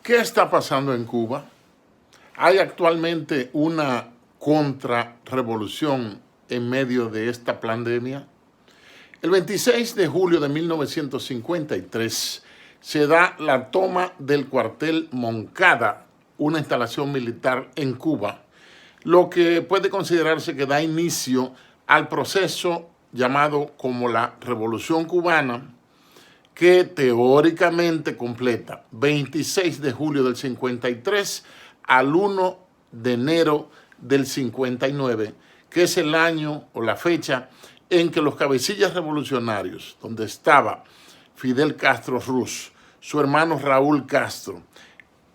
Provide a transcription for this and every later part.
¿Qué está pasando en Cuba? Hay actualmente una contrarrevolución en medio de esta pandemia. El 26 de julio de 1953 se da la toma del cuartel Moncada, una instalación militar en Cuba, lo que puede considerarse que da inicio al proceso llamado como la Revolución Cubana, que teóricamente completa 26 de julio del 53 al 1 de enero del 59, que es el año o la fecha en que los cabecillas revolucionarios, donde estaba Fidel Castro Ruz, su hermano Raúl Castro,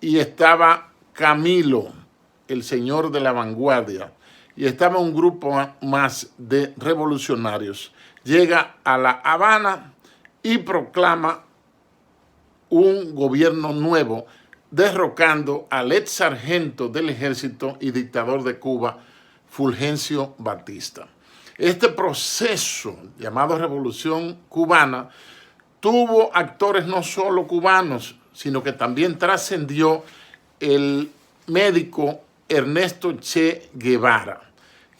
y estaba Camilo, el señor de la vanguardia, y estaba un grupo más de revolucionarios, llega a La Habana y proclama un gobierno nuevo, derrocando al ex sargento del ejército y dictador de Cuba, Fulgencio Batista. Este proceso, llamado Revolución Cubana, tuvo actores no solo cubanos, sino que también trascendió el médico Ernesto Che Guevara,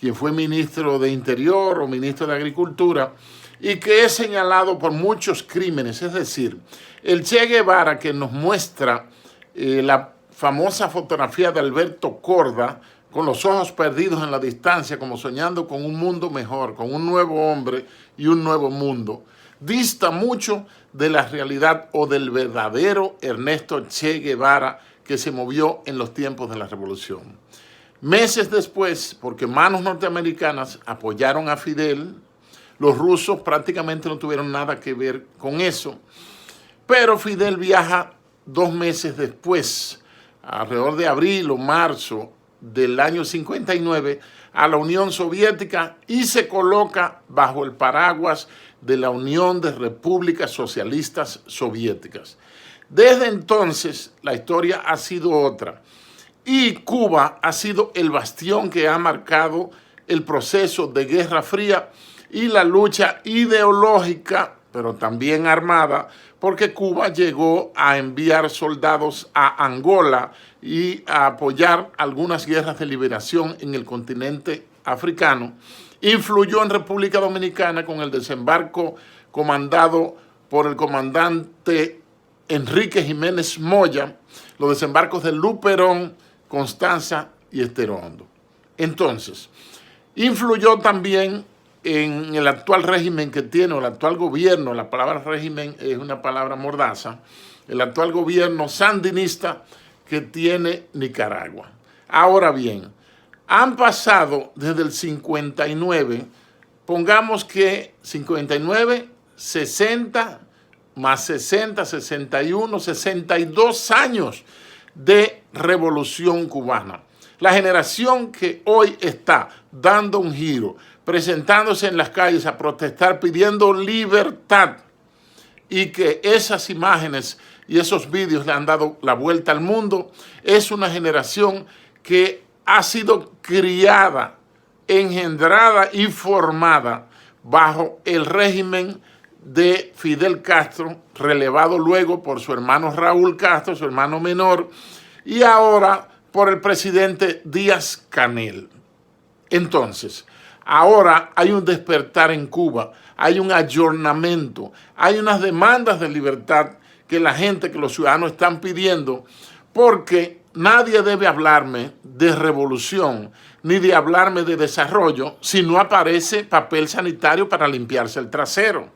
quien fue ministro de Interior o ministro de Agricultura, y que es señalado por muchos crímenes. Es decir, el Che Guevara, que nos muestra la famosa fotografía de Alberto Korda, con los ojos perdidos en la distancia, como soñando con un mundo mejor, con un nuevo hombre y un nuevo mundo, dista mucho de la realidad o del verdadero Ernesto Che Guevara que se movió en los tiempos de la Revolución. Meses después, porque manos norteamericanas apoyaron a Fidel, los rusos prácticamente no tuvieron nada que ver con eso, pero Fidel viaja 2 meses después, alrededor de abril o marzo del año 59, a la Unión Soviética y se coloca bajo el paraguas de la Unión de Repúblicas Socialistas Soviéticas. Desde entonces, la historia ha sido otra y Cuba ha sido el bastión que ha marcado el proceso de Guerra Fría y la lucha ideológica, pero también armada, porque Cuba llegó a enviar soldados a Angola y a apoyar algunas guerras de liberación en el continente africano. Influyó en República Dominicana con el desembarco comandado por el comandante Enrique Jiménez Moya, los desembarcos de Luperón, Constanza y Estero Hondo. Entonces, influyó también en el actual régimen que tiene, o el actual gobierno, la palabra régimen es una palabra mordaza, el actual gobierno sandinista que tiene Nicaragua. Ahora bien, han pasado desde el 59, pongamos que 59, 60, más 60, 61, 62 años de revolución cubana. La generación que hoy está dando un giro, presentándose en las calles a protestar, pidiendo libertad, y que esas imágenes y esos vídeos le han dado la vuelta al mundo, es una generación que ha sido criada, engendrada y formada bajo el régimen de Fidel Castro, relevado luego por su hermano Raúl Castro, su hermano menor, y ahora por el presidente Díaz-Canel. Entonces, ahora hay un despertar en Cuba, hay un ayornamiento, hay unas demandas de libertad que la gente, que los ciudadanos están pidiendo, porque nadie debe hablarme de revolución ni de hablarme de desarrollo si no aparece papel sanitario para limpiarse el trasero.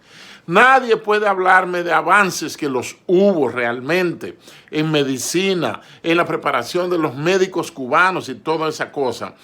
Nadie puede hablarme de avances, que los hubo realmente en medicina, en la preparación de los médicos cubanos y toda esa cosa.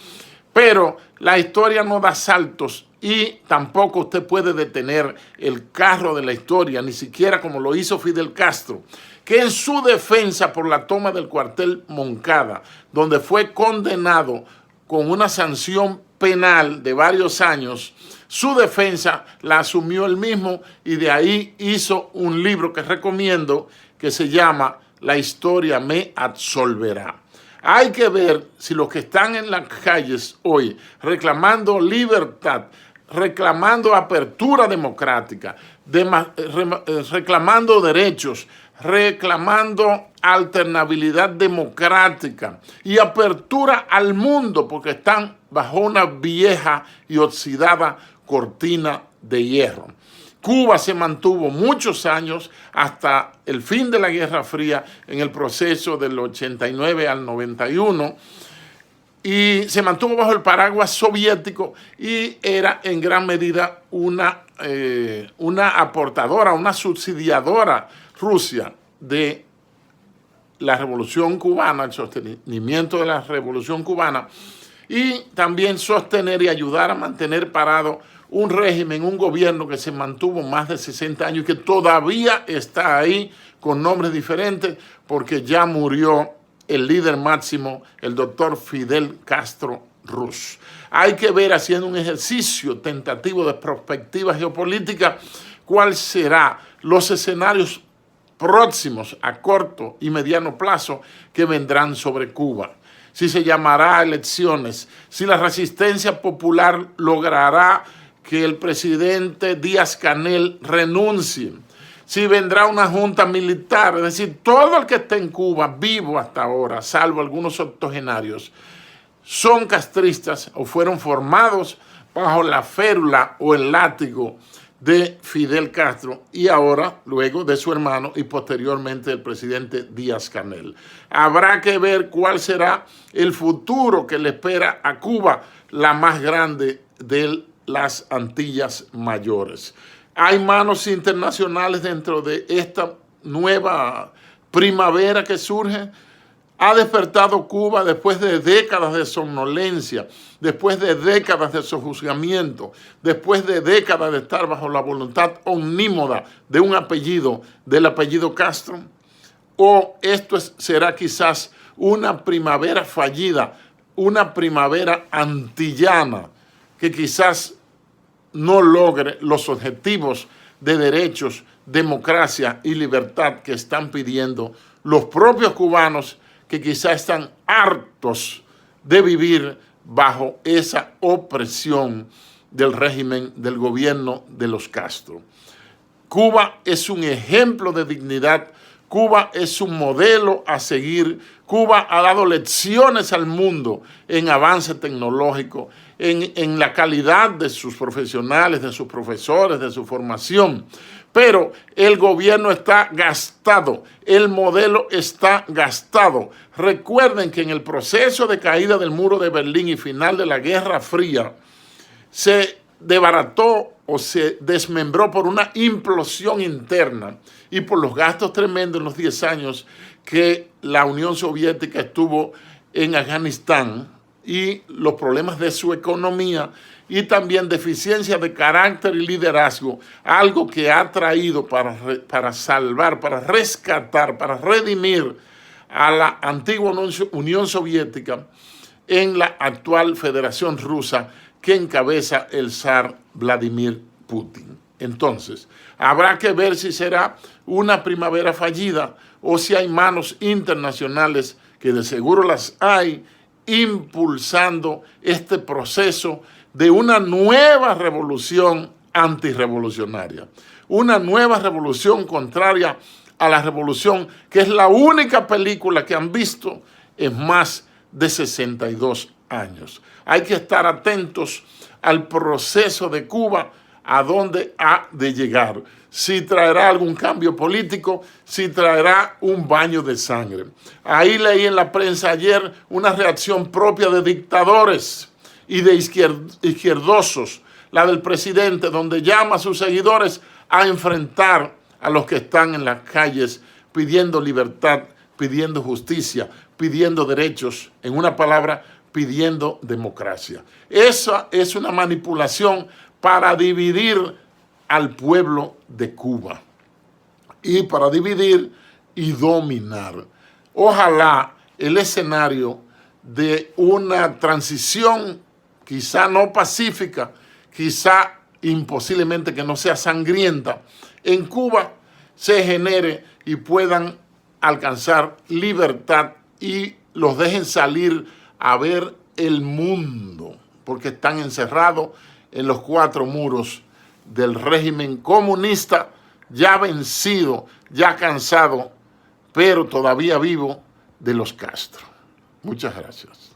Pero la historia no da saltos y tampoco usted puede detener el carro de la historia, ni siquiera como lo hizo Fidel Castro, que en su defensa por la toma del cuartel Moncada, donde fue condenado con una sanción penal de varios años, su defensa la asumió él mismo y de ahí hizo un libro que recomiendo que se llama La historia me absolverá. Hay que ver si los que están en las calles hoy reclamando libertad, reclamando apertura democrática, reclamando derechos reclamando alternabilidad democrática y apertura al mundo, porque están bajo una vieja y oxidada cortina de hierro. Cuba se mantuvo muchos años hasta el fin de la Guerra Fría en el proceso del 89 al 91 y se mantuvo bajo el paraguas soviético y era en gran medida una aportadora, una subsidiadora Rusia de la Revolución Cubana, el sostenimiento de la Revolución Cubana y también sostener y ayudar a mantener parado un régimen, un gobierno que se mantuvo más de 60 años y que todavía está ahí con nombres diferentes porque ya murió el líder máximo, el doctor Fidel Castro Ruz. Hay que ver, haciendo un ejercicio tentativo de perspectiva geopolítica, cuáles serán los escenarios próximos a corto y mediano plazo que vendrán sobre Cuba. Si se llamará a elecciones, si la resistencia popular logrará que el presidente Díaz-Canel renuncie, si vendrá una junta militar, es decir, todo el que esté en Cuba vivo hasta ahora, salvo algunos octogenarios, son castristas o fueron formados bajo la férula o el látigo de Fidel Castro y ahora, luego de su hermano y posteriormente del presidente Díaz-Canel. Habrá que ver cuál será el futuro que le espera a Cuba, la más grande de las Antillas Mayores. Hay manos internacionales dentro de esta nueva primavera que surge. Ha despertado Cuba después de décadas de somnolencia, después de décadas de sojuzgamiento, después de décadas de estar bajo la voluntad omnímoda de un apellido, del apellido Castro. O esto será quizás una primavera fallida, una primavera antillana, que quizás no logre los objetivos de derechos, democracia y libertad que están pidiendo los propios cubanos, que quizás están hartos de vivir bajo esa opresión del régimen, del gobierno de los Castro. Cuba es un ejemplo de dignidad, Cuba es un modelo a seguir, Cuba ha dado lecciones al mundo en avance tecnológico, en la calidad de sus profesionales, de sus profesores, de su formación. Pero el gobierno está gastado, el modelo está gastado. Recuerden que en el proceso de caída del muro de Berlín y final de la Guerra Fría, se desbarató o se desmembró por una implosión interna y por los gastos tremendos en los 10 años que la Unión Soviética estuvo en Afganistán y los problemas de su economía y también deficiencia de carácter y liderazgo, algo que ha traído para salvar, para rescatar, para redimir a la antigua Unión Soviética en la actual Federación Rusa que encabeza el zar Vladimir Putin. Entonces, habrá que ver si será una primavera fallida o si hay manos internacionales, que de seguro las hay, impulsando este proceso de una nueva revolución antirrevolucionaria, una nueva revolución contraria a la revolución, que es la única película que han visto en más de 62 años. Hay que estar atentos al proceso de Cuba, a dónde ha de llegar, si traerá algún cambio político, si traerá un baño de sangre. Ahí leí en la prensa ayer una reacción propia de dictadores y de izquierdosos, la del presidente, donde llama a sus seguidores a enfrentar a los que están en las calles pidiendo libertad, pidiendo justicia, pidiendo derechos, en una palabra, pidiendo democracia. Esa es una manipulación para dividir al pueblo de Cuba y para dividir y dominar. Ojalá el escenario de una transición quizá no pacífica, quizá imposiblemente que no sea sangrienta, en Cuba se genere y puedan alcanzar libertad y los dejen salir a ver el mundo, porque están encerrados en los 4 muros del régimen comunista ya vencido, ya cansado, pero todavía vivo de los Castro. Muchas gracias.